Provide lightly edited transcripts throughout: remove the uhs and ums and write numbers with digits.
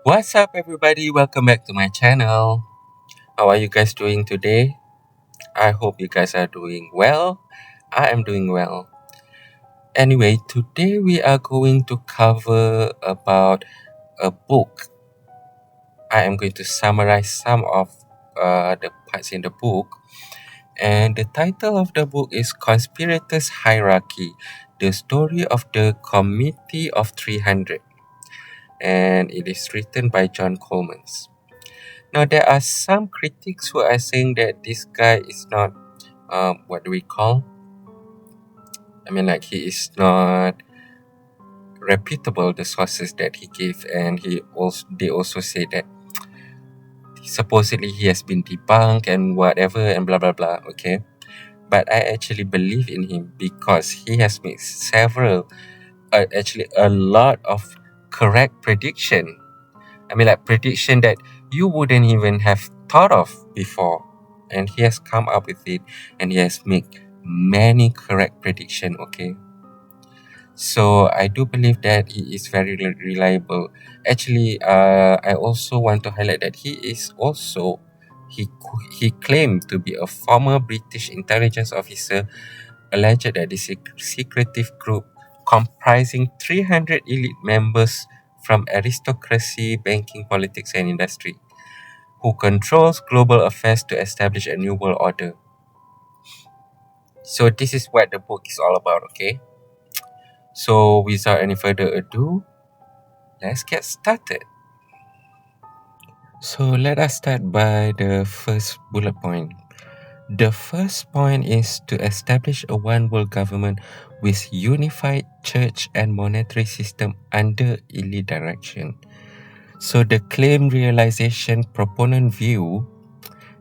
What's up, everybody? Welcome back to my channel. How are you guys doing today? I hope you guys are doing well. I am doing well. Anyway, today we are going to cover about a book. I am going to summarize some of the parts in the book. And the title of the book is Conspirators Hierarchy, the story of the Committee of 300. And it is written by John Coleman. Now, there are some critics who are saying that this guy is not, what do we call? Like he is not reputable, the sources that he gave, and they also say that supposedly he has been debunked and whatever and blah blah blah. Okay, but I actually believe in him because he has made several, actually a lot of correct prediction. Like prediction that you wouldn't even have thought of before. And he has come up with it and he has made many correct prediction, okay? So I do believe that he is very reliable. Actually, I also want to highlight that he claimed to be a former British intelligence officer alleged that the secretive group comprising 300 elite members from aristocracy, banking, politics, and industry, who controls global affairs to establish a new world order. So this is what the book is all about, okay? So without any further ado, let's get started. So let us start by the first bullet point. The first point is to establish a one world government with unified church and monetary system under elite direction. So the claim realization proponent view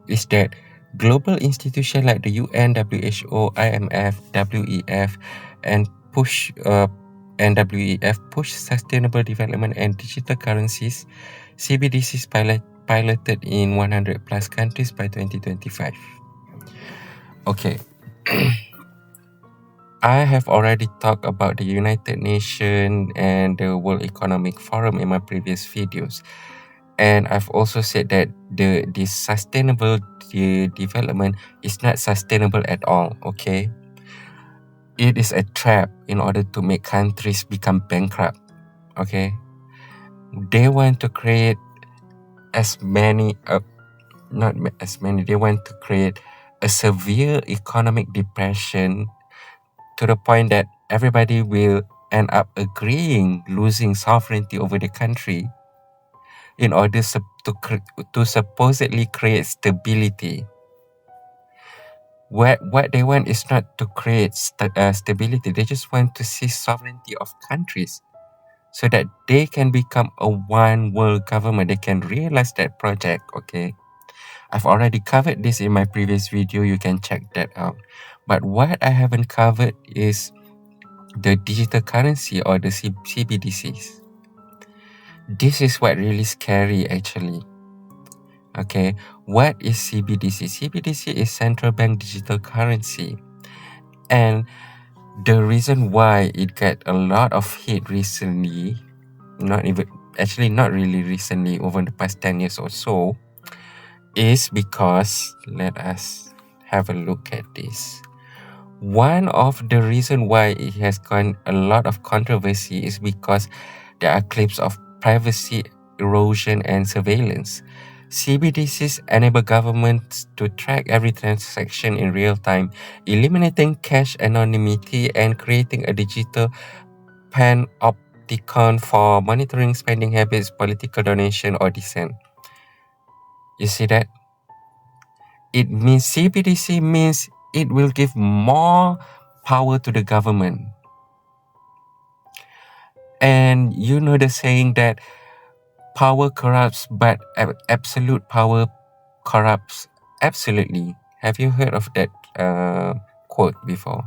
is that global institutions like the UN, WHO, IMF, WEF, and WEF push sustainable development and digital currencies. CBDCs piloted in 100 plus countries by 2025. Okay. I have already talked about the United Nations and the World Economic Forum in my previous videos. And I've also said that the sustainable development is not sustainable at all, okay? It is a trap in order to make countries become bankrupt, okay? They want to create as many, not as many, they want to create a severe economic depression to the point that everybody will end up agreeing losing sovereignty over the country in order to supposedly create stability. What they want is not to create stability. They just want to see sovereignty of countries so that they can become a one world government. They can realize that project, okay? I've already covered this in my previous video. You can check that out. But what I haven't covered is the digital currency or the CBDCs. This is what really scary actually. Okay, what is CBDC? CBDC is central bank digital currency. And the reason why it got a lot of hate recently, not really recently, over the past 10 years or so, is because, let us have a look at this. One of the reason why it has gotten a lot of controversy is because there are claims of privacy erosion and surveillance. CBDCs enable governments to track every transaction in real time, eliminating cash anonymity and creating a digital panopticon for monitoring spending habits, political donation, or dissent. You see that? It means CBDC means it will give more power to the government. And you know the saying that power corrupts, but absolute power corrupts absolutely. Have you heard of that quote before?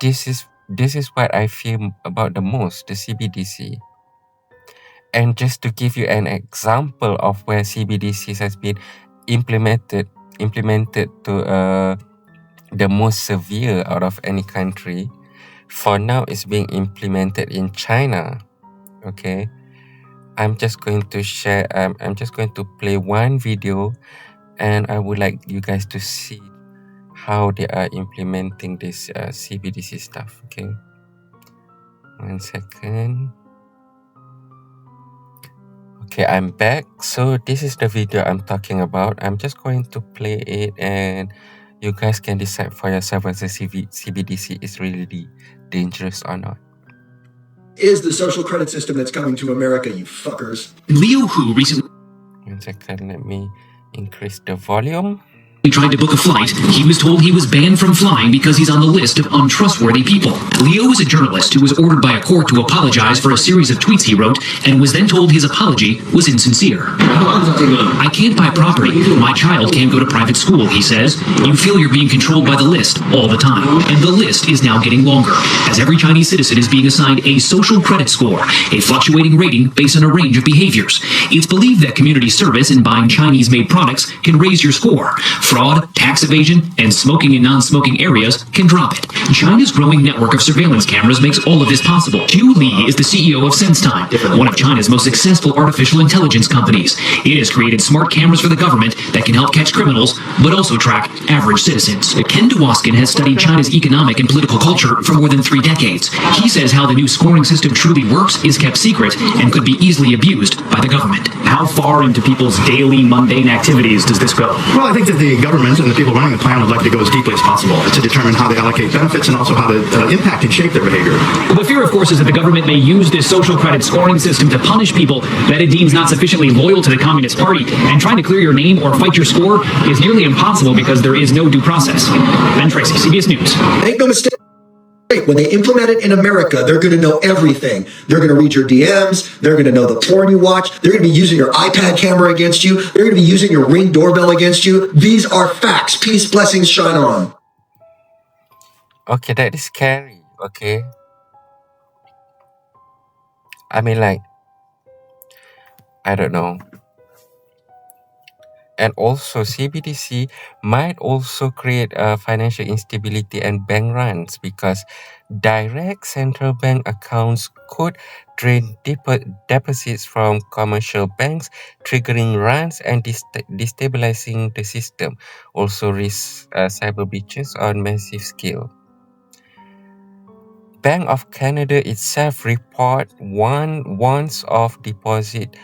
This is what I feel about the most, the CBDC. And just to give you an example of where CBDCs has been implemented to the most severe out of any country, for now it's being implemented in China. Okay, I'm just going to share. I'm just going to play one video, and I would like you guys to see how they are implementing this CBDC stuff. Okay, 1 second. Okay, I'm back. So this is the video I'm talking about. I'm just going to play it, and you guys can decide for yourself whether CBDC is really dangerous or not. Is the social credit system that's coming to America, you fuckers. Leo, who recently 1 second, let me increase the volume. tried to book a flight, he was told he was banned from flying because he's on the list of untrustworthy people. Leo is a journalist who was ordered by a court to apologize for a series of tweets he wrote and was then told his apology was insincere. I can't buy property. My child can't go to private school, he says. You feel you're being controlled by the list all the time. And the list is now getting longer, as every Chinese citizen is being assigned a social credit score, a fluctuating rating based on a range of behaviors. It's believed that community service and buying Chinese-made products can raise your score. Fraud, tax evasion, and smoking in non-smoking areas can drop it. China's growing network of surveillance cameras makes all of this possible. Zhu Li is the CEO of SenseTime, one of China's most successful artificial intelligence companies. It has created smart cameras for the government that can help catch criminals, but also track average citizens. Ken Dwoskin has studied China's economic and political culture for more than 3 decades. He says how the new scoring system truly works is kept secret and could be easily abused by the government. How far into people's daily mundane activities does this go? Well, I think that the government and the people running the plan would like to go as deeply as possible to determine how they allocate benefits and also how to impact and shape their behavior. The fear, of course, is that the government may use this social credit scoring system to punish people that it deems not sufficiently loyal to the Communist Party, and trying to clear your name or fight your score is nearly impossible because there is no due process. Ben Tracy, CBS News. Make no mistake. When they implement it in America, they're going to know everything. They're going to read your DMs. They're going to know the porn you watch. They're going to be using your iPad camera against you. They're going to be using your Ring doorbell against you. These are facts. Peace, blessings, shine on. Okay, that is scary. Okay, I mean, like, I don't know. And also, CBDC might also create financial instability and bank runs because direct central bank accounts could drain deposits from commercial banks, triggering runs and destabilizing the system. Also, risk cyber breaches on massive scale. Bank of Canada itself report once of deposit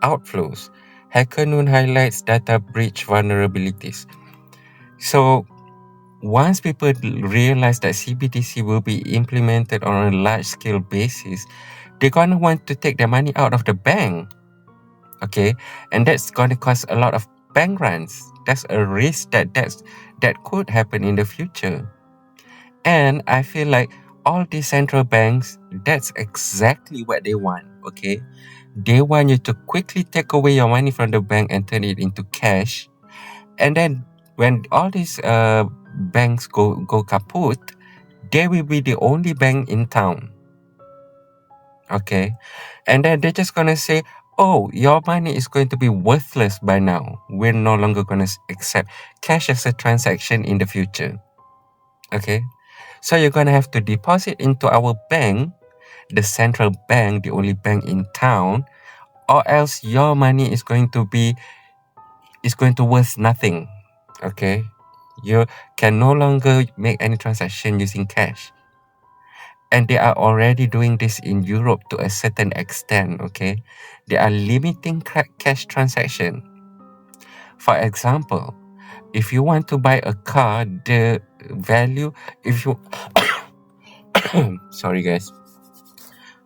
outflows. HackerNoon highlights data breach vulnerabilities. So once people realize that CBDC will be implemented on a large-scale basis, they're gonna want to take their money out of the bank. Okay, and that's gonna cause a lot of bank runs. That's a risk that could happen in the future. And I feel like all these central banks, that's exactly what they want. Okay, they want you to quickly take away your money from the bank and turn it into cash. And then when all these banks go kaput, they will be the only bank in town. Okay, and then they're just gonna say, oh, your money is going to be worthless by now. We're no longer gonna accept cash as a transaction in the future. Okay, so you're gonna have to deposit into our bank, the central bank, the only bank in town, or else your money is going to worth nothing. Okay, you can no longer make any transaction using cash. And they are already doing this in Europe to a certain extent. Okay, they are limiting cash transaction. For example, if you want to buy a car, the value, if you sorry guys,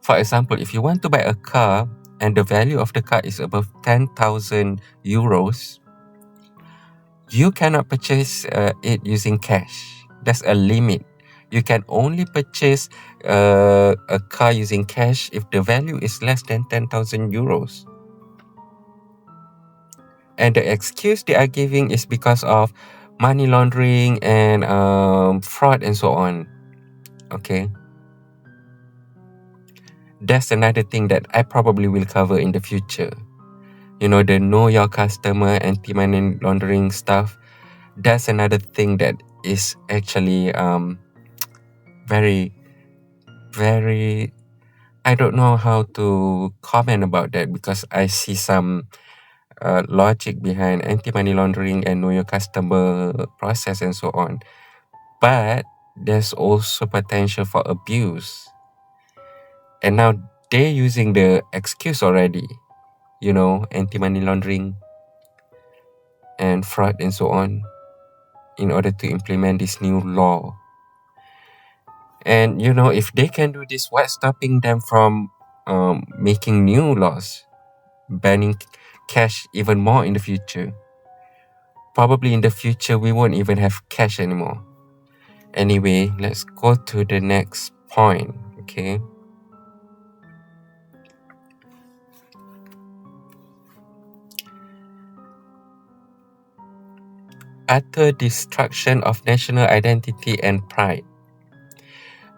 for example, if you want to buy a car and the value of the car is above 10,000 euros, you cannot purchase it using cash. That's a limit. You can only purchase a car using cash if the value is less than 10,000 euros. And the excuse they are giving is because of money laundering and fraud and so on. Okay. That's another thing that I probably will cover in the future. You know, the know your customer, anti-money laundering stuff. That's another thing that is actually very, very, I don't know how to comment about that because I see some logic behind anti-money laundering and know your customer process and so on. But there's also potential for abuse. And now they're using the excuse already, anti-money laundering and fraud and so on in order to implement this new law. And, if they can do this, what's stopping them from making new laws, banning cash even more in the future? Probably in the future, we won't even have cash anymore. Anyway, let's go to the next point, okay? Utter destruction of national identity and pride.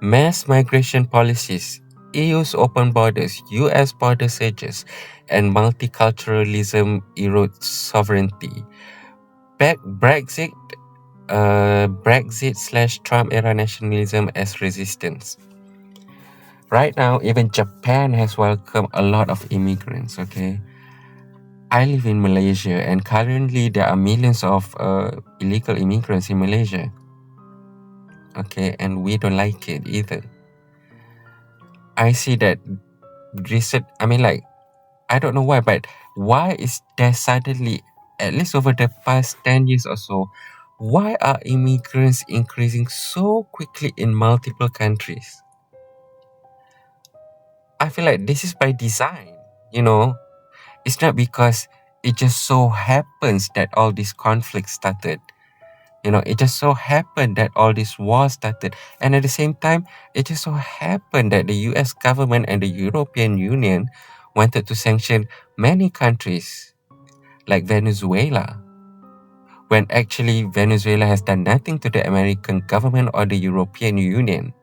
Mass migration policies, EU's open borders, US border surges, and multiculturalism erode sovereignty. Brexit Brexit/Trump era nationalism as resistance. Right now, even Japan has welcomed a lot of immigrants, okay? I live in Malaysia, and currently there are millions of illegal immigrants in Malaysia. Okay, and we don't like it either. I see that I don't know why, but why is there suddenly, at least over the past 10 years or so, why are immigrants increasing so quickly in multiple countries? I feel like this is by design, It's not because it just so happens that all these conflicts started. It just so happened that all this war started. And at the same time, it just so happened that the US government and the European Union wanted to sanction many countries like Venezuela, when actually Venezuela has done nothing to the American government or the European Union.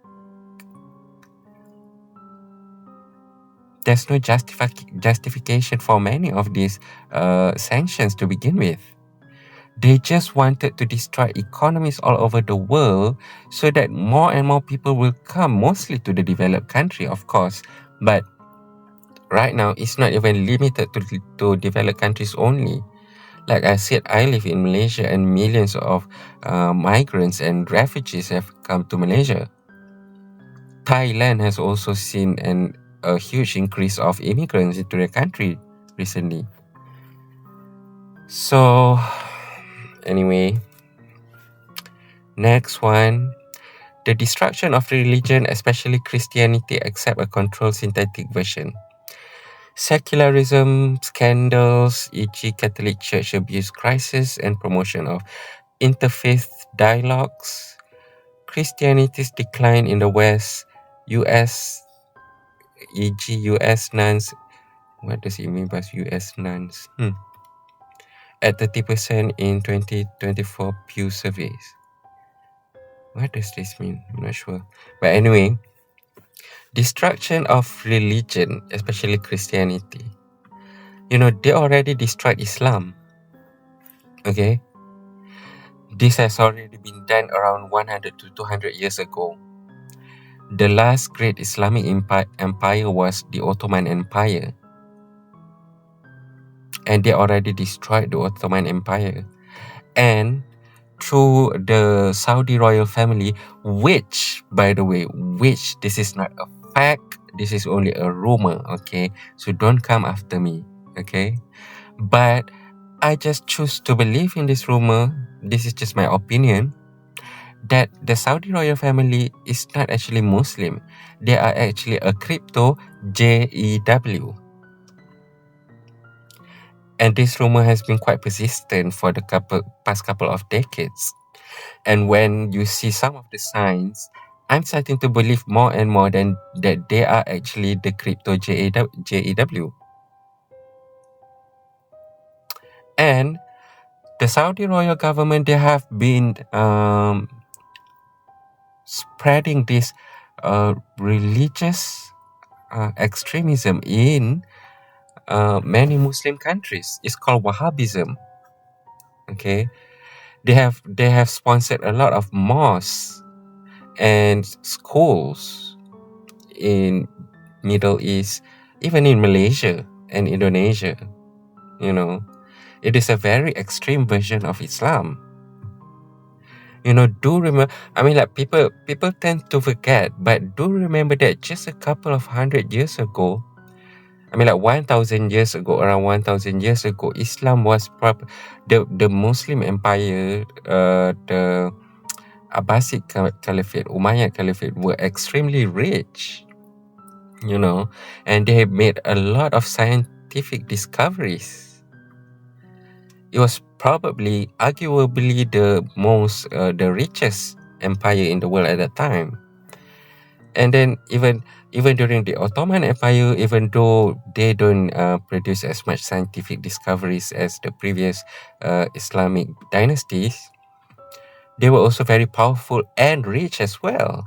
There's no justification for many of these sanctions to begin with. They just wanted to destroy economies all over the world so that more and more people will come, mostly to the developed country, of course. But right now, it's not even limited to developed countries only. Like I said, I live in Malaysia and millions of migrants and refugees have come to Malaysia. Thailand has also seen a huge increase of immigrants into the country recently. So, anyway, next one. The destruction of religion, especially Christianity, except a controlled synthetic version. Secularism, scandals, e.g. Catholic Church abuse crisis and promotion of interfaith dialogues. Christianity's decline in the West, US, e.g. US nuns. What does it mean by US nuns? At 30% in 2024 Pew surveys. What does this mean? I'm not sure. But anyway, destruction of religion, especially Christianity. They already destroyed Islam. Okay? This has already been done around 100 to 200 years ago. The last great Islamic empire was the Ottoman Empire. And they already destroyed the Ottoman Empire. And through the Saudi royal family, which, by the way, this is not a fact, this is only a rumor, okay? So don't come after me, okay? But I just choose to believe in this rumor, this is just my opinion, that the Saudi royal family is not actually Muslim. They are actually a crypto JEW. And this rumor has been quite persistent for the past couple of decades. And when you see some of the signs, I'm starting to believe more and more that they are actually the crypto JEW. And the Saudi royal government, they have been spreading this religious extremism in many Muslim countries. It's called Wahhabism. Okay, they have sponsored a lot of mosques and schools in Middle East, even in Malaysia and Indonesia. You know, it is a very extreme version of Islam. Do remember, I mean, like, people tend to forget, but do remember that just a couple of 100 years ago, I mean, like 1,000 years ago, around 1,000 years ago, Islam was the Muslim Empire, the Abbasid Caliphate, Umayyad Caliphate were extremely rich, and they made a lot of scientific discoveries. It was probably, arguably, the richest empire in the world at that time. And then even during the Ottoman Empire, even though they don't produce as much scientific discoveries as the previous Islamic dynasties, they were also very powerful and rich as well.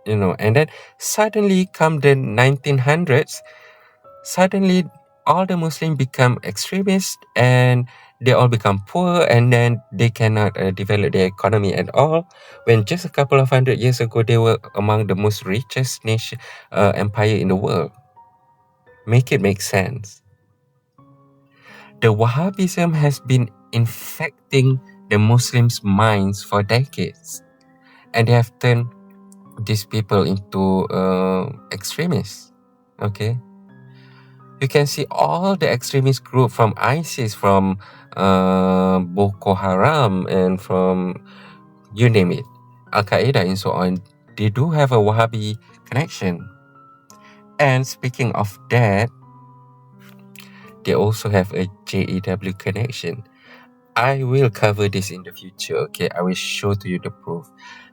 And then suddenly come the 1900s, suddenly all the Muslims become extremists and they all become poor, and then they cannot develop their economy at all, when just a couple of 100 years ago they were among the most richest empire in the world. Make it make sense. The Wahhabism has been infecting the Muslims' minds for decades, and they have turned these people into extremists. Okay, you can see all the extremist group from ISIS, from Boko Haram, and from, you name it, Al-Qaeda and so on. They do have a Wahhabi connection. And speaking of that, they also have a JEW connection. I will cover this in the future, okay? I will show to you the proof.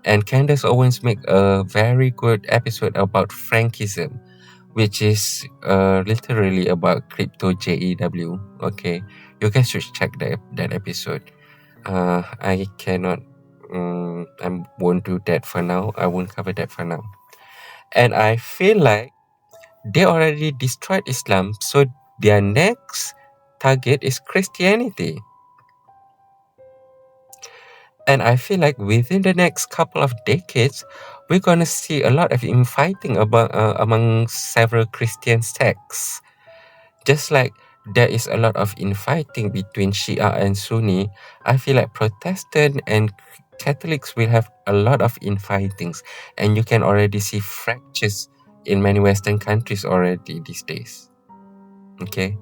And Candace Owens make a very good episode about Frankism, which is literally about crypto JEW, okay? You guys should check that episode. I cannot, I won't do that for now. I won't cover that for now. And I feel like they already destroyed Islam, so their next target is Christianity. And I feel like within the next couple of decades, we're going to see a lot of infighting among several Christian sects. Just like there is a lot of infighting between Shia and Sunni, I feel like Protestant and Catholics will have a lot of infightings. And you can already see fractures in many Western countries already these days. Okay?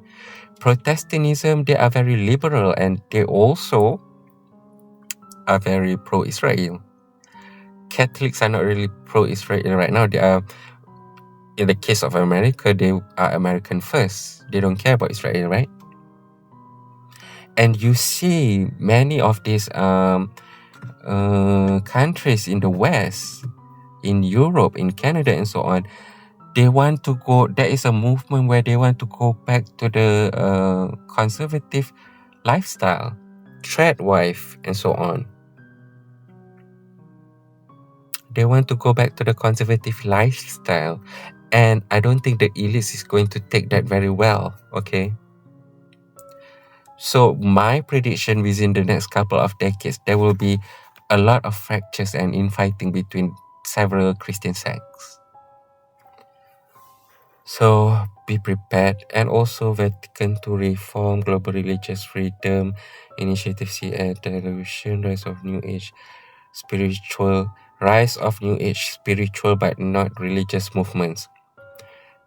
Protestantism, they are very liberal, and they also are very pro-Israel. Catholics are not really pro-Israel right now. They are, in the case of America, they are American first. They don't care about Israel, right? And you see many of these countries in the West, in Europe, in Canada, and so on, they want to go, there is a movement where they want to go back to the conservative lifestyle, thread wife, and so on. They want to go back to the conservative lifestyle. And I don't think the elite is going to take that very well, okay? So my prediction, within the next couple of decades, there will be a lot of fractures and infighting between several Christian sects. So be prepared. And also Vatican to reform, global religious freedom, initiative CA, television, rise of New Age spiritual but not religious movements.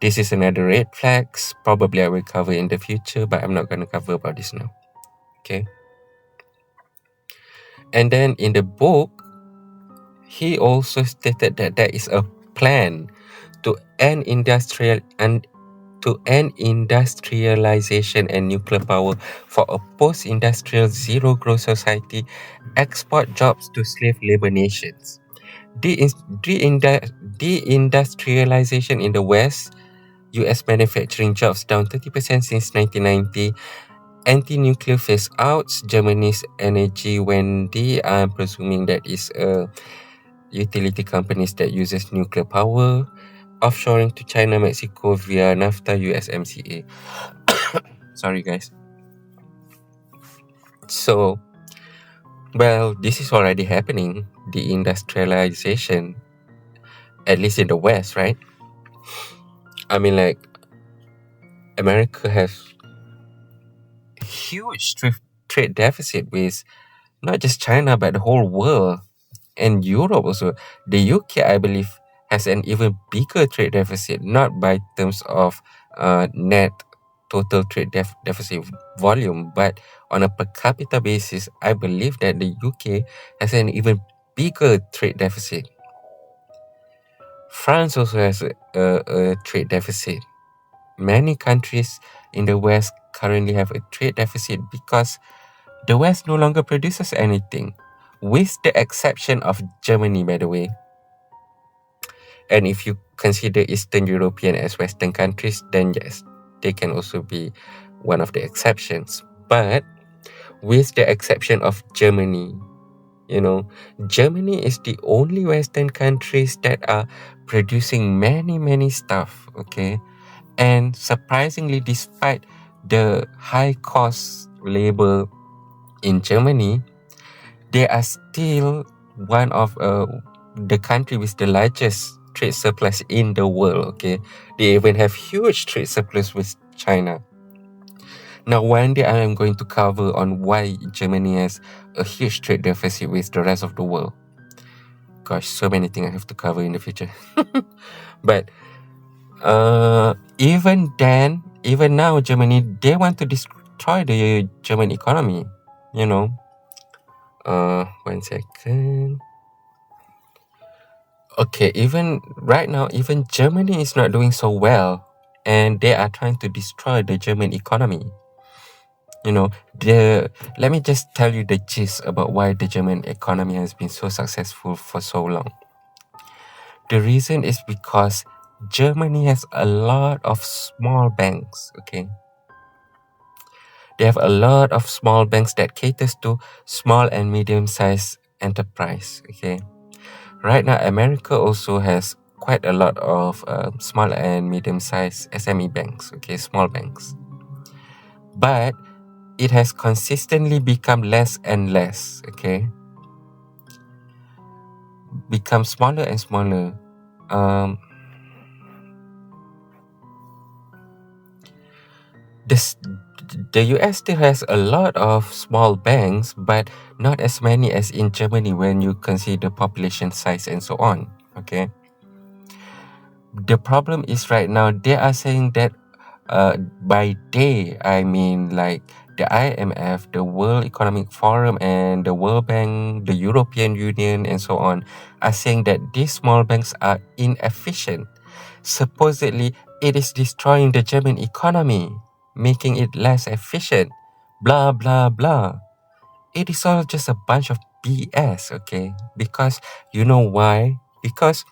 This is another red flags. Probably I will cover in the future, but I'm not going to cover about this now. Okay. And then in the book, he also stated that there is a plan to end industrialization and nuclear power for a post-industrial zero-growth society, export jobs to slave labor nations. Deindustrialization in the West, US manufacturing jobs down 30% since 1990, anti-nuclear phase outs, Germany's energy Wendy, I'm presuming that is a utility companies that uses nuclear power, offshoring to China, Mexico via NAFTA, USMCA. Sorry guys. So, well, this is already happening, the industrialization, at least in the West, right? I mean, like, America has huge trade deficit with not just China but the whole world, and Europe also. The UK, I believe, has an even bigger trade deficit, not by terms of net total trade deficit volume, but on a per capita basis. I believe that the UK has an even bigger trade deficit. France also has a trade deficit. Many countries in the West currently have a trade deficit because the West no longer produces anything, with the exception of Germany, by the way. And if you consider Eastern European as Western countries, then yes, they can also be one of the exceptions. But with the exception of Germany, Germany is the only Western countries that are producing many stuff, okay? And surprisingly, despite the high cost labor in Germany, they are still one of the country with the largest trade surplus in the world, okay? They even have huge trade surplus with China. Now, one day I am going to cover on why Germany has a huge trade deficit with the rest of the world. Gosh, so many things I have to cover in the future. But even then, even now, Germany, they want to destroy the German economy, you know. 1 second. Okay, even right now, even Germany is not doing so well, and they are trying to destroy the German economy. Let me just tell you the gist about why the German economy has been so successful for so long. The reason is because Germany has a lot of small banks, okay? They have a lot of small banks that caters to small and medium-sized enterprise, okay? Right now, America also has quite a lot of small and medium-sized SME banks, okay, small banks. But it has consistently become less and less, okay? Become smaller and smaller. This, the US still has a lot of small banks, but not as many as in Germany when you consider population size and so on, okay? The problem is right now they are saying that by they, I mean like the IMF, the World Economic Forum, and the World Bank, the European Union, and so on, are saying that these small banks are inefficient. Supposedly, it is destroying the German economy, making it less efficient, blah, blah, blah. It is all just a bunch of BS, okay? Because you know why? Because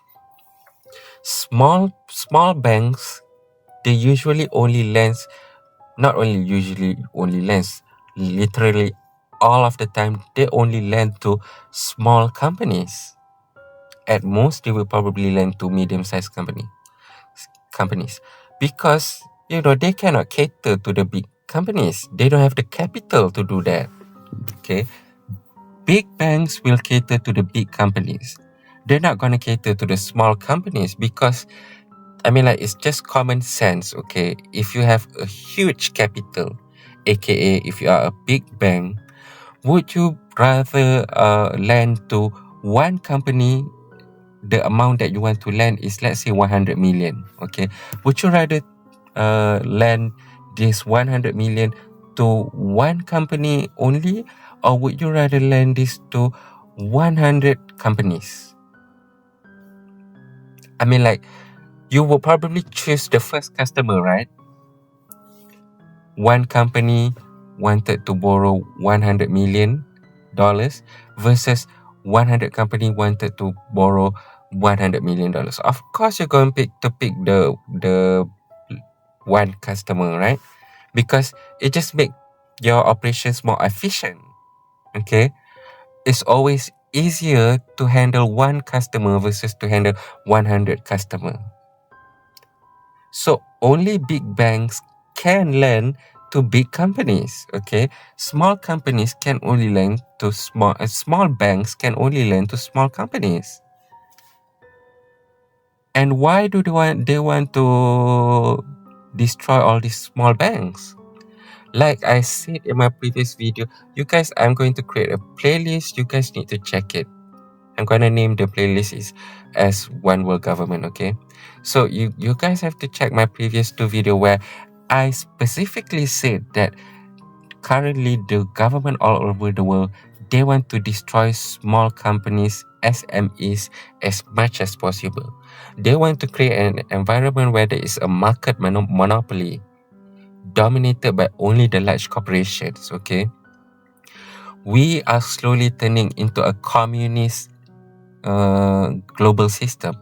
small banks, they usually only lends, not only usually only lends, literally all of the time they only lend to small companies. At most, they will probably lend to medium-sized companies because they cannot cater to the big companies. They don't have the capital to do that. Okay, big banks will cater to the big companies. They're not gonna cater to the small companies because it's just common sense, okay? If you have a huge capital, aka if you are a big bank, would you rather lend to one company? The amount that you want to lend is, let's say, 100 million, okay? Would you rather lend this 100 million to one company only, or would you rather lend this to 100 companies? You will probably choose the first customer, right? One company wanted to borrow $100 million versus 100 company wanted to borrow $100 million. Of course, you're going to pick the one customer, right? Because it just makes your operations more efficient. Okay, it's always easier to handle one customer versus to handle 100 customer. So only big banks can lend to big companies, okay? Small companies can only lend to small banks can only lend to small companies. And why do they want to destroy all these small banks? Like I said in my previous video, you guys, I'm going to create a playlist. You guys need to check it. I'm gonna name the playlist is as One World Government, okay? So you guys have to check my previous 2 video where I specifically said that currently the government all over the world, they want to destroy small companies, SMEs, as much as possible. They want to create an environment where there is a market monopoly dominated by only the large corporations, okay? We are slowly turning into a communist global system.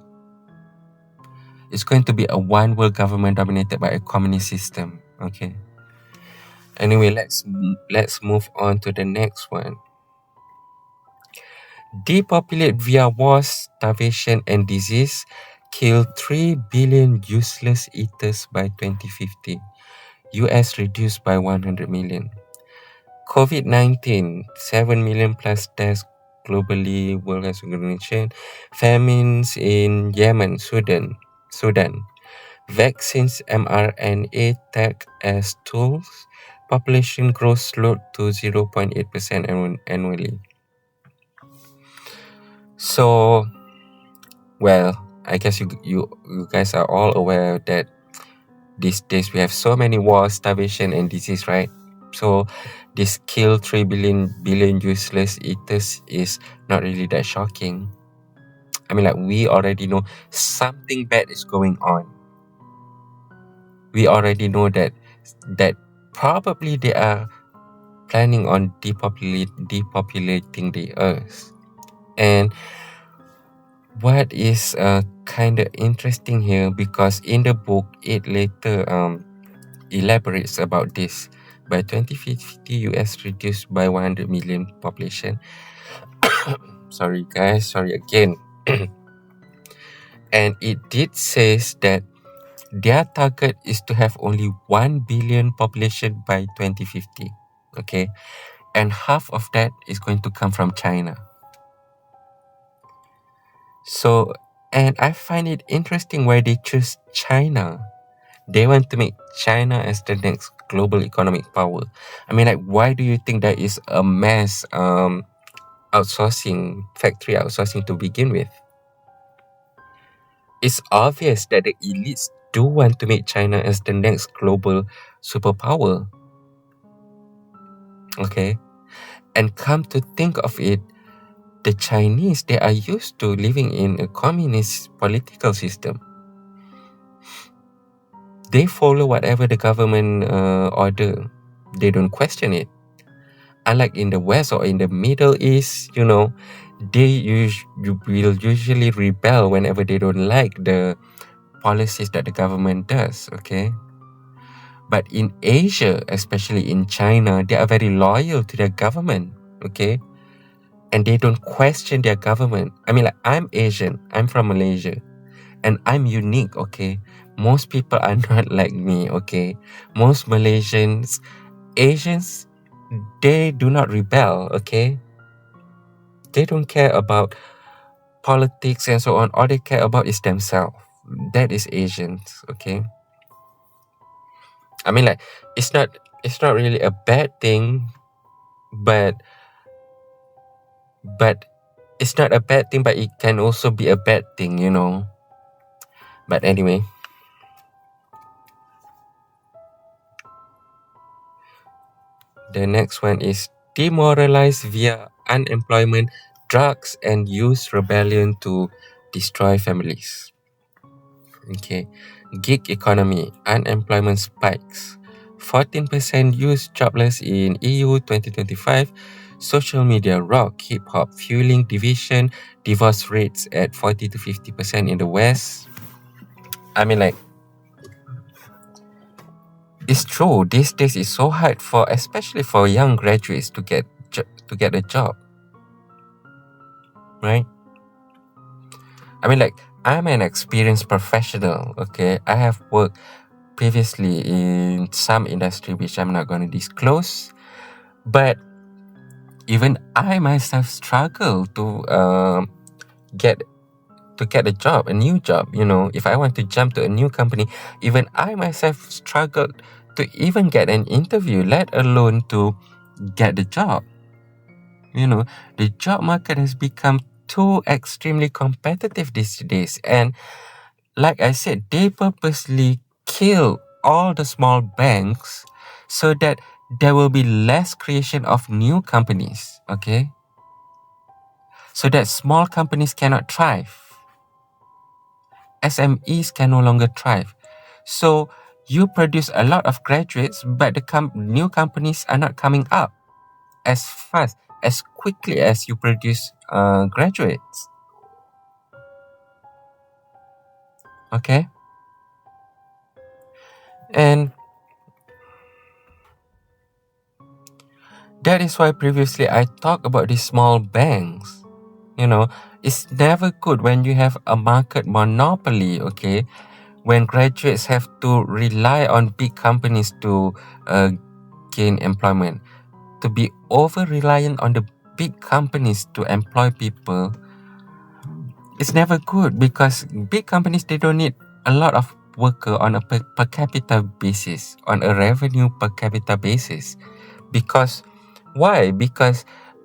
It's going to be a one world government dominated by a communist system, okay? Anyway, let's move on to the next one. Depopulate via wars, starvation, and disease. Kill 3 billion useless eaters by 2050. US reduced by 100 million. COVID-19, 7 million plus deaths globally, World Health Organization. Famines in Yemen, Sudan. Vaccines, mRNA tech as tools. Population growth slowed to 0.8% annually. So, well, I guess you guys are all aware that these days we have so many wars, starvation, and disease, right? So this kill 3 billion useless eaters is not really that shocking. I mean, like, we already know something bad is going on. We already know that probably they are planning on depopulating the earth. And what is kind of interesting here, because in the book it later elaborates about this. By 2050, US reduced by 100 million population. Sorry guys, sorry again. And it did says that their target is to have only 1 billion population by 2050. Okay, and half of that is going to come from China. So, and I find it interesting why they choose China. They want to make China as the next global economic power. I mean, like, why do you think there is a mass factory outsourcing to begin with? It's obvious that the elites do want to make China as the next global superpower. Okay? And come to think of it, the Chinese, they are used to living in a communist political system. They follow whatever the government order. They don't question it. Unlike in the West or in the Middle East, you know, they will usually rebel whenever they don't like the policies that the government does, okay? But in Asia, especially in China, they are very loyal to their government, okay? And they don't question their government. I mean, like, I'm Asian, I'm from Malaysia, and I'm unique, okay? Most people are not like me, okay? Most Malaysians, Asians, they do not rebel, okay? They don't care about politics and so on. All they care about is themselves. That is Asians, okay? I mean, like, it's not really a bad thing, but it's not a bad thing, but it can also be a bad thing, you know. But anyway, the next one is demoralize via unemployment, drugs, and use rebellion to destroy families. Okay, gig economy, unemployment spikes. 14% youth jobless in EU 2025. Social media, rock, hip hop, fueling division, divorce rates at 40 to 50% in the West. I mean, like, it's true. These days it's so hard for, especially for young graduates, to get a job, right? I mean, like, I'm an experienced professional. Okay, I have worked previously in some industry which I'm not going to disclose, but even I myself struggle to to get a new job. If I want to jump to a new company, even I myself struggled to even get an interview, let alone to get the job. The job market has become too extremely competitive these days. And like I said, they purposely kill all the small banks so that there will be less creation of new companies, okay? So that small companies cannot thrive. SMEs can no longer thrive. So you produce a lot of graduates, but the new companies are not coming up as fast, as quickly as you produce graduates. Okay? And that is why previously I talked about these small banks. It's never good when you have a market monopoly, okay? When graduates have to rely on big companies to gain employment. To be over reliant on the big companies to employ people, it's never good because big companies, they don't need a lot of worker on a per capita basis, on a revenue per capita basis. Because why? Because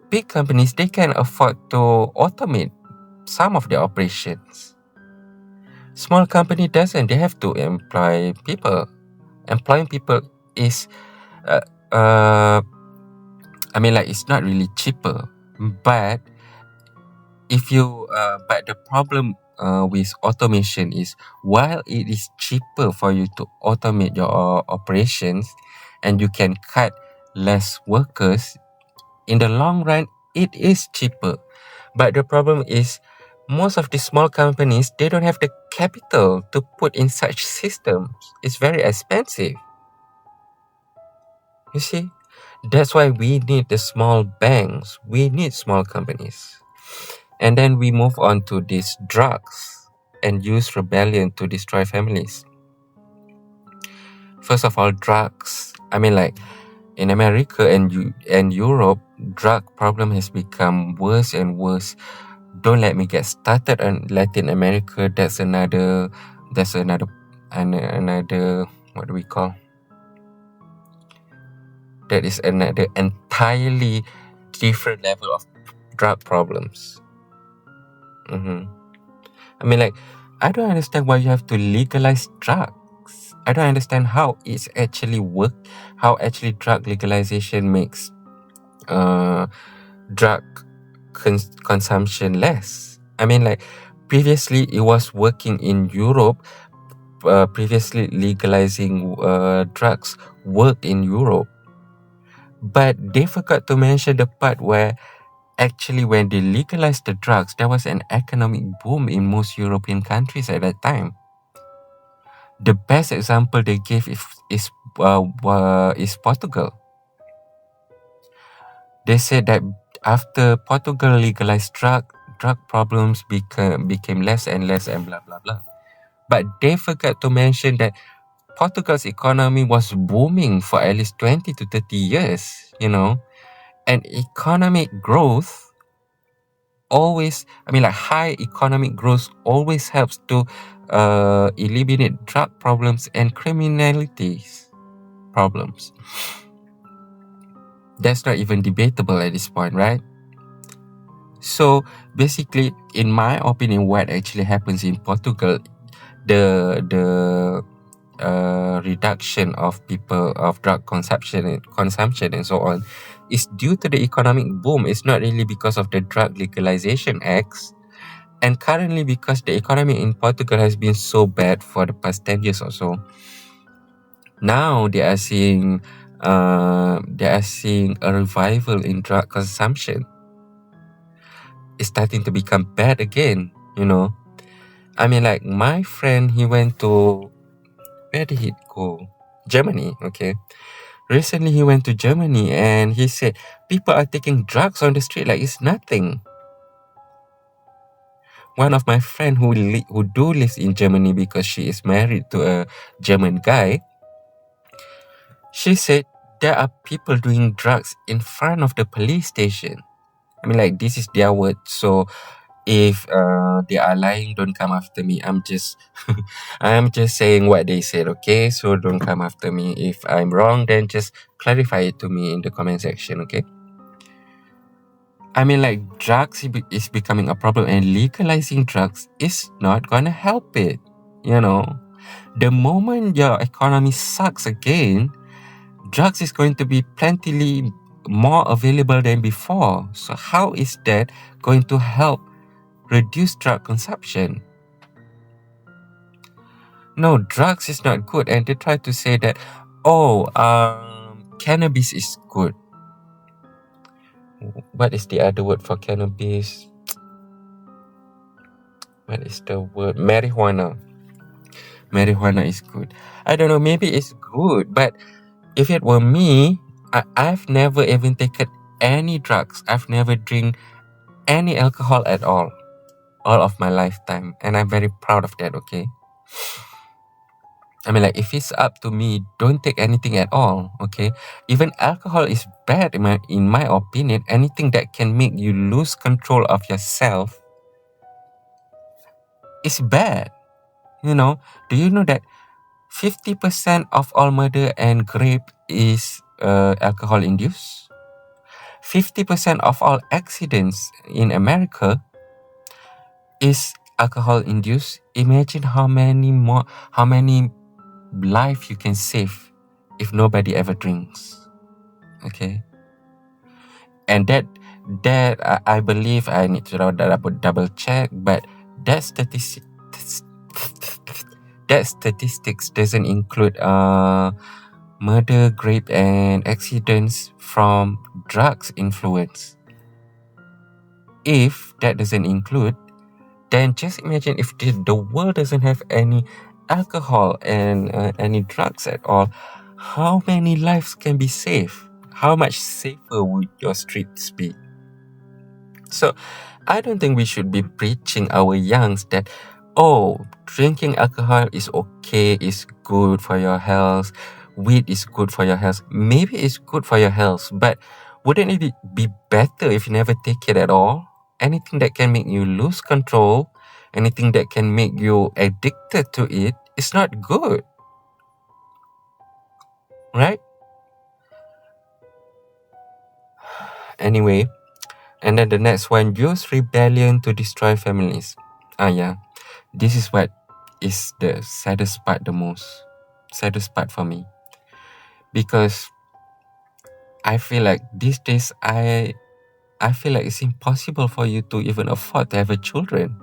big companies, they can afford to automate some of their operations. Small company doesn't. They have to employ people. Employing people is, it's not really cheaper. But but the problem with automation is, while it is cheaper for you to automate your operations and you can cut less workers, in the long run, it is cheaper. But the problem is, most of the small companies, they don't have the capital to put in such systems. It's very expensive. You see? That's why we need the small banks. We need small companies. And then we move on to these drugs and use rebellion to destroy families. First of all, drugs. In America and Europe, drug problem has become worse and worse. Don't let me get started on Latin America. That's another what do we call? That is another entirely different level of drug problems. I don't understand why you have to legalize drugs. I don't understand how it's actually worked, how actually drug legalization makes drug consumption less. Previously it was working in Europe. Previously legalizing drugs worked in Europe. But they forgot to mention the part where actually when they legalized the drugs, there was an economic boom in most European countries at that time. The best example they gave is Portugal. They said that after Portugal legalized drug problems became less and less and blah blah blah. But they forgot to mention that Portugal's economy was booming for at least 20 to 30 years, and economic growth high economic growth always helps to eliminate drug problems and criminality problems. That's not even debatable at this point, right? So basically, in my opinion, what actually happens in Portugal, the reduction of drug consumption and so on, is due to the economic boom. It's not really because of the drug legalization acts. And currently, because the economy in Portugal has been so bad for the past 10 years or so, now they are seeing a revival in drug consumption. It's starting to become bad again, my friend, he went to, where did he go? Germany, okay. Recently, he went to Germany and he said people are taking drugs on the street like it's nothing. One of my friend who lives in Germany because she is married to a German guy, she said there are people doing drugs in front of the police station. This is their word. So If they are lying, don't come after me. I'm just saying what they said, okay? So don't come after me. If I'm wrong, then just clarify it to me in the comment section, okay? I mean, like, drugs is becoming a problem, and legalizing drugs is not gonna help it. You know, the moment your economy sucks again, drugs is going to be plentifully more available than before. So how is that going to help reduce drug consumption? No, drugs is not good, and they try to say that, oh, cannabis is good. What is the other word for cannabis? What is the word? Marijuana. Marijuana is good. I don't know, maybe it's good, but if it were me, I've never even taken any drugs. I've never drink any alcohol at all of my lifetime, and I'm very proud of that, okay? I mean, like, if it's up to me, don't take anything at all, okay? Even alcohol is bad in my opinion. Anything that can make you lose control of yourself is bad. You know, do you know that 50% of all murder and rape is alcohol induced? 50% of all accidents in America is alcohol induced. Imagine how many life you can save if nobody ever drinks. Okay, and that I believe I need to double check, but that statistics doesn't include murder, rape, and accidents from drugs influence. If that doesn't include, then just imagine if the world doesn't have any alcohol and any drugs at all, how many lives can be saved? How much safer would your streets be? So I don't think we should be preaching our youngs that, oh, drinking alcohol is okay, is good for your health, weed is good for your health. Maybe it's good for your health, but wouldn't it be better if you never take it at all? Anything that can make you lose control, anything that can make you addicted to it is not good, right? Anyway, and then the next one, use rebellion to destroy families. Yeah, this is what is the saddest part for me, because I feel like these days I feel like it's impossible for you to even afford to have a children.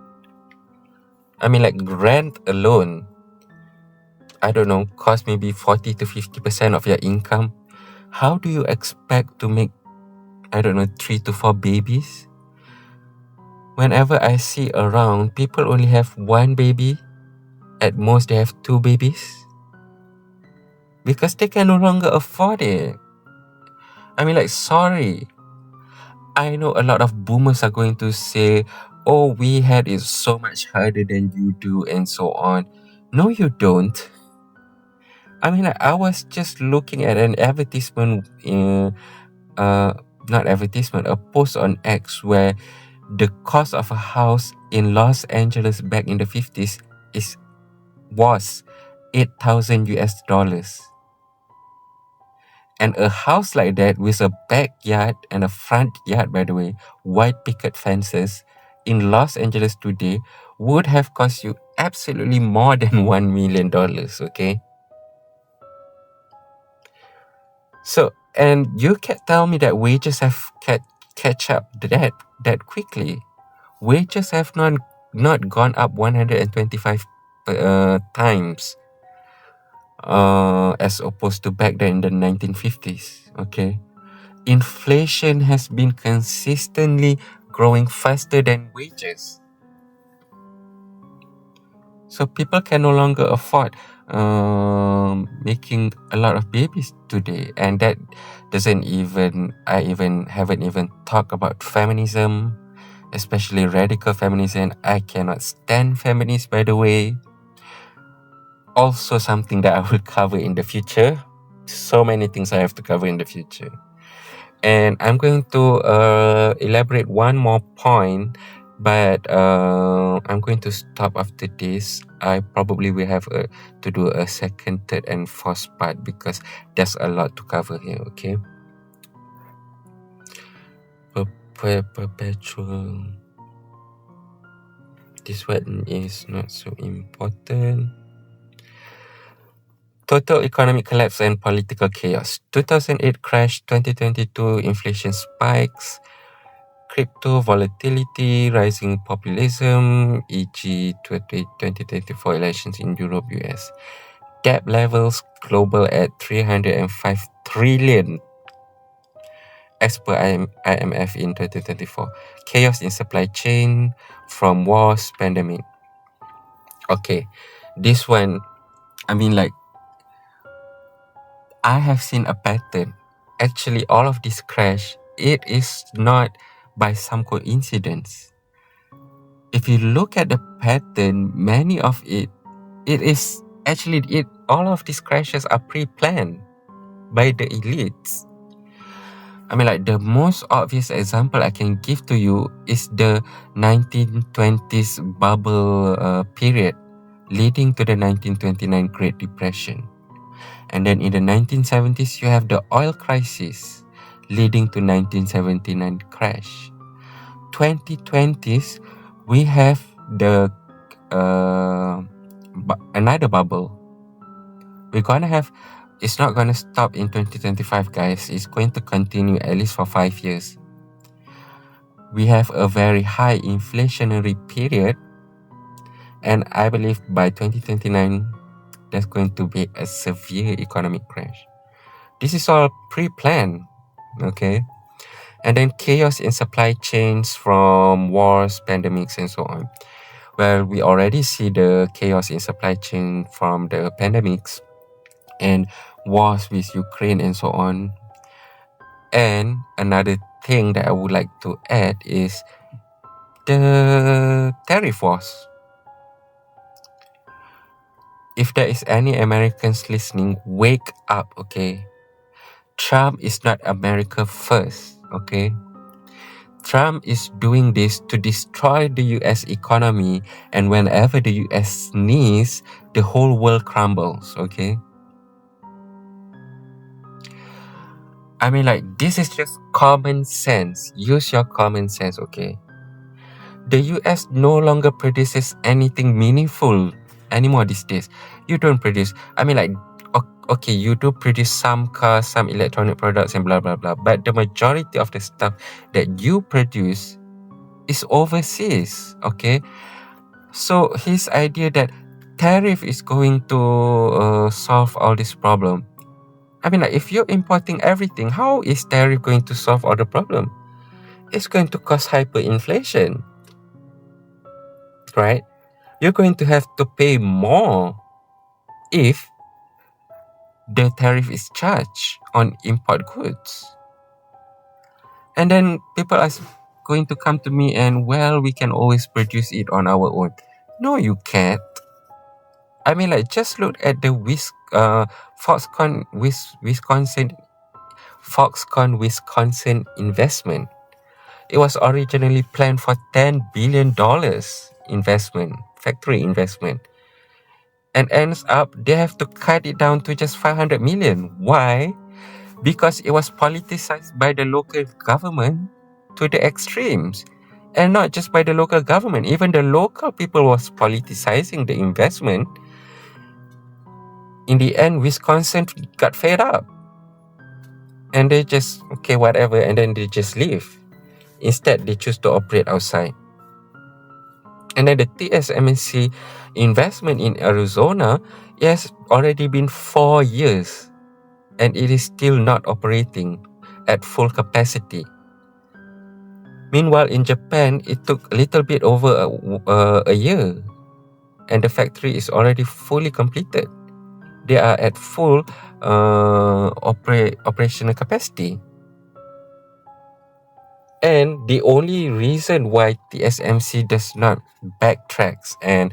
I mean, like, rent alone, I don't know, cost maybe 40 to 50% of your income. How do you expect to make, I don't know, 3 to 4 babies? Whenever I see around, people only have 1 baby. At most, they have 2 babies. Because they can no longer afford it. I mean, like, sorry. I know a lot of boomers are going to say, oh, we had it so much harder than you do, and so on. No, you don't. I mean, like, I was just looking at an advertisement not advertisement, a post on X where the cost of a house in Los Angeles back in the 50s was $8,000. And a house like that with a backyard and a front yard, by the way, white picket fences in Los Angeles today would have cost you absolutely more than $1 million, okay? So, and you can't tell me that wages have catch up that quickly. Wages have not gone up 125 times as opposed to back then in the 1950s, okay? Inflation has been consistently growing faster than wages. So people can no longer afford making a lot of babies today. And that I haven't even talked about feminism, especially radical feminism. I cannot stand feminists, by the way. Also something that I will cover in the future. So many things I have to cover in the future. And I'm going to elaborate one more point But I'm going to stop after this. I probably will have to do a second, third, and fourth part because there's a lot to cover here. Okay. Perpetual. This one is not so important. Total economic collapse and political chaos. 2008 crash, 2022 inflation spikes, crypto volatility, rising populism, e.g. 2024 elections in Europe, US. Debt levels global at 305 trillion as per IMF in 2024. Chaos in supply chain from wars, pandemic. Okay, this one, I mean, like, I have seen a pattern. Actually, all of this crash, it is not by some coincidence. If you look at the pattern, many of it is actually all of these crashes are pre-planned by the elites. I mean, like, the most obvious example I can give to you is the 1920s bubble period leading to the 1929 Great Depression. And then in the 1970s, you have the oil crisis leading to 1979 crash. 2020s, we have the another bubble. We're gonna have, it's not gonna stop in 2025, guys. It's going to continue at least for 5 years. We have a very high inflationary period, and I believe by 2029, there's going to be a severe economic crash. This is all pre-planned, okay? And then chaos in supply chains from wars, pandemics, and so on. Well, we already see the chaos in supply chain from the pandemics and wars with Ukraine and so on. And another thing that I would like to add is the tariff wars. If there is any Americans listening, wake up, okay? Trump is not America first, okay? Trump is doing this to destroy the US economy, and whenever the US sneezes, the whole world crumbles, okay? I mean, like, this is just common sense. Use your common sense, okay? The US no longer produces anything meaningful anymore these days. You don't produce, I mean, like, okay, you do produce some cars, some electronic products and blah, blah, blah. But the majority of the stuff that you produce is overseas, okay? So his idea that tariff is going to solve all this problem. I mean, like, if you're importing everything, how is tariff going to solve all the problem? It's going to cause hyperinflation, right? You're going to have to pay more if the tariff is charged on import goods. And then people are going to come to me and, well, we can always produce it on our own. No, you can't. I mean, like, just look at the Foxconn, Wisconsin investment. It was originally planned for $10 billion investment, factory investment. And ends up, they have to cut it down to just 500 million. Why? Because it was politicized by the local government to the extremes. And not just by the local government, even the local people was politicizing the investment. In the end, Wisconsin got fed up. And they just, okay, whatever, and then they just leave. Instead, they choose to operate outside. And then the TSMC investment in Arizona, it has already been 4 years. And it is still not operating at full capacity. Meanwhile, in Japan, it took a little bit over a year. And the factory is already fully completed. They are at full operational capacity. And the only reason why TSMC does not backtrack and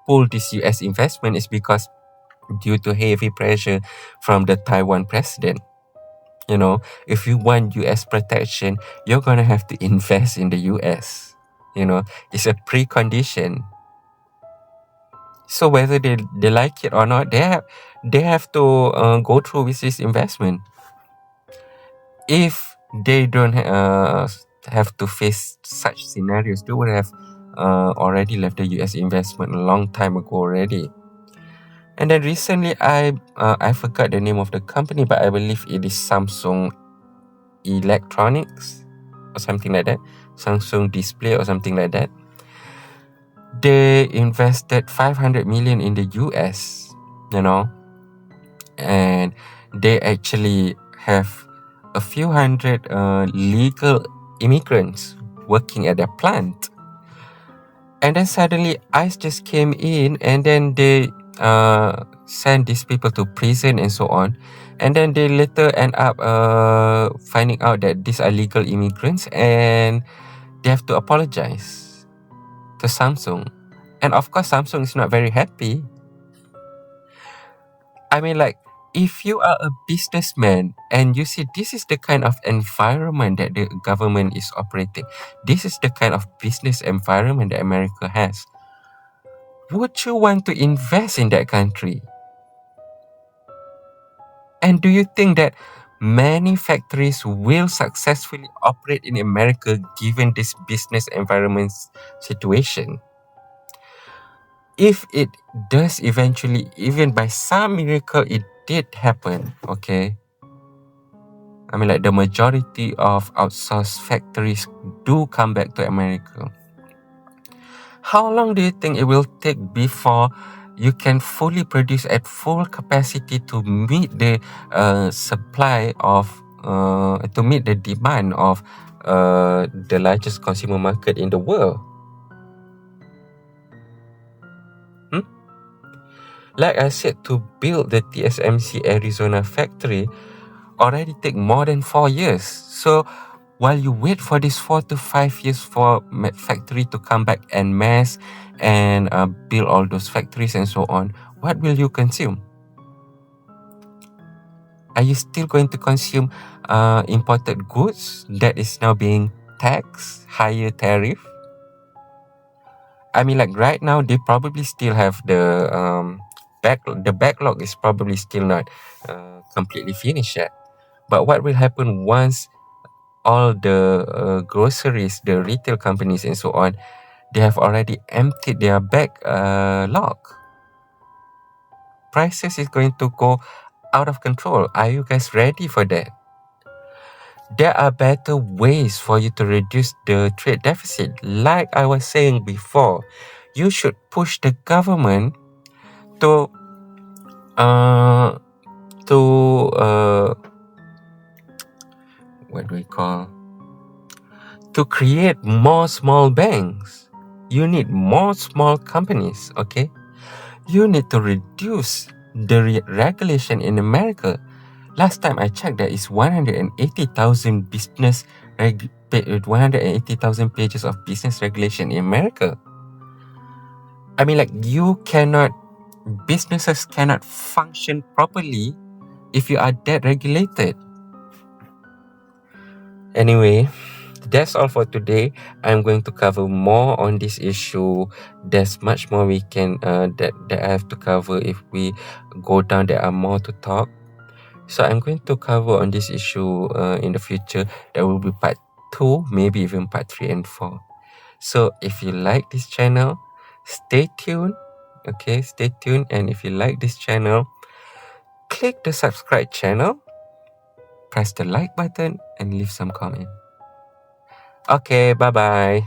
pull this US investment is because due to heavy pressure from the Taiwan president. You know, if you want US protection, you're going to have to invest in the US. It's a precondition. So whether they like it or not, they have to go through with this investment. If they don't have to face such scenarios, they would have already left the US investment a long time ago already. And then recently, I forgot the name of the company, but I believe it is Samsung Electronics or something like that, Samsung Display or something like that. They invested 500 million in the US, and they actually have a few hundred legal immigrants working at their plant. And then suddenly ICE just came in, and then they sent these people to prison and so on. And then they later end up finding out that these are legal immigrants, and they have to apologize to Samsung. And of course, Samsung is not very happy. I mean, like, if you are a businessman and you see this is the kind of environment that the government is operating, this is the kind of business environment that America has, would you want to invest in that country? And do you think that many factories will successfully operate in America given this business environment situation? If it does eventually, even by some miracle, it did happen, okay? I mean, like, the majority of outsourced factories do come back to America. How long do you think it will take before you can fully produce at full capacity to meet the supply of, to meet the demand of the largest consumer market in the world? Like I said, to build the TSMC Arizona factory already take more than 4 years. So while you wait for this 4 to 5 years for factory to come back en masse and build all those factories and so on, what will you consume? Are you still going to consume imported goods that is now being taxed, higher tariff? I mean, like, right now they probably still have the backlog is probably still not completely finished yet. But what will happen once all the groceries, the retail companies and so on, they have already emptied their backlog? Prices is going to go out of control. Are you guys ready for that? There are better ways for you to reduce the trade deficit. Like I was saying before, you should push the government to what do we call, to create more small banks. You need more small companies, okay? You need to reduce the regulation in America. Last time I checked, there is 180,000 180,000 pages of business regulation in America. I mean, like, businesses cannot function properly if you are that regulated. Anyway, that's all for today. I'm going to cover more on this issue. There's much more we can that I have to cover. If we go down, there are more to talk. So I'm going to cover on this issue in the future. There will be part 2, maybe even part 3 and 4. So if you like this channel, stay tuned. Okay, stay tuned. And if you like this channel, click the subscribe channel, press the like button, and leave some comment. Okay, bye-bye.